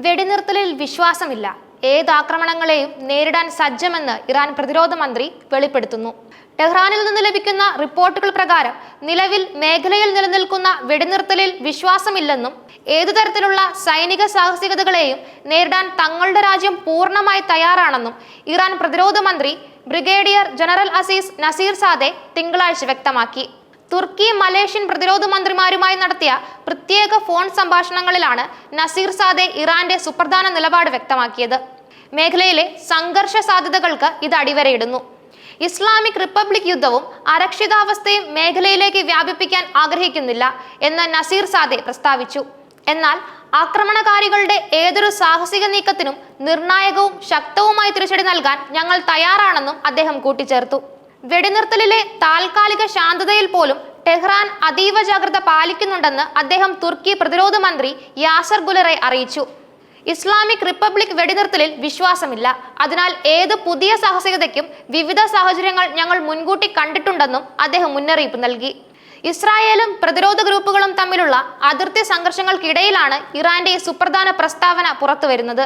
വെടിനിർത്തലിൽ വിശ്വാസമില്ല, ഏതാക്രമണങ്ങളെയും നേരിടാൻ സജ്ജമെന്ന് ഇറാൻ പ്രതിരോധ മന്ത്രി വെളിപ്പെടുത്തുന്നു. ടെഹ്റാനിൽ നിന്ന് ലഭിക്കുന്ന റിപ്പോർട്ടുകൾ പ്രകാരം നിലവിൽ മേഖലയിൽ നിലനിൽക്കുന്ന വെടിനിർത്തലിൽ വിശ്വാസമില്ലെന്നും ഏതുതരത്തിലുള്ള സൈനിക സാഹസികതകളെയും നേരിടാൻ തങ്ങളുടെ രാജ്യം പൂർണ്ണമായി തയ്യാറാണെന്നും ഇറാൻ പ്രതിരോധ മന്ത്രി ബ്രിഗേഡിയർ ജനറൽ അസീസ് നസീർ സാദെ തിങ്കളാഴ്ച വ്യക്തമാക്കി. തുർക്കി, മലേഷ്യൻ പ്രതിരോധ മന്ത്രിമാരുമായി നടത്തിയ പ്രത്യേക ഫോൺ സംഭാഷണങ്ങളിലാണ് നസീർ സാദെ ഇറാന്റെ സുപ്രധാന നിലപാട് വ്യക്തമാക്കിയത്. മേഖലയിലെ സംഘർഷ സാധ്യതകൾക്ക് ഇത് അടിവരയിടുന്നു. ഇസ്ലാമിക് റിപ്പബ്ലിക് യുദ്ധവും അരക്ഷിതാവസ്ഥയും മേഖലയിലേക്ക് വ്യാപിപ്പിക്കാൻ ആഗ്രഹിക്കുന്നില്ല എന്ന് നസീർ സാദെ പ്രസ്താവിച്ചു. എന്നാൽ ആക്രമണകാരികളുടെ ഏതൊരു സാഹസിക നീക്കത്തിനും നിർണായകവും ശക്തവുമായ തിരിച്ചടി നൽകാൻ ഞങ്ങൾ തയ്യാറാണെന്നും അദ്ദേഹം കൂട്ടിച്ചേർത്തു. വെടിനിർത്തലിലെ താൽക്കാലിക ശാന്തതയിൽ പോലും ടെഹ്റാൻ അതീവ ജാഗ്രത പാലിക്കുന്നുണ്ടെന്ന് അദ്ദേഹം തുർക്കി പ്രതിരോധ മന്ത്രി യാസർ ഗുലറെ അറിയിച്ചു. ഇസ്ലാമിക് റിപ്പബ്ലിക് വെടിനിർത്തലിൽ വിശ്വാസമില്ല, അതിനാൽ ഏത് പുതിയ സാഹസികതയ്ക്കും വിവിധ സാഹചര്യങ്ങൾ ഞങ്ങൾ മുൻകൂട്ടി കണ്ടിട്ടുണ്ടെന്നും അദ്ദേഹം മുന്നറിയിപ്പ് നൽകി. ഇസ്രായേലും പ്രതിരോധ ഗ്രൂപ്പുകളും തമ്മിലുള്ള അതിർത്തി സംഘർഷങ്ങൾക്കിടയിലാണ് ഇറാന്റെ സുപ്രധാന പ്രസ്താവന പുറത്തുവരുന്നത്.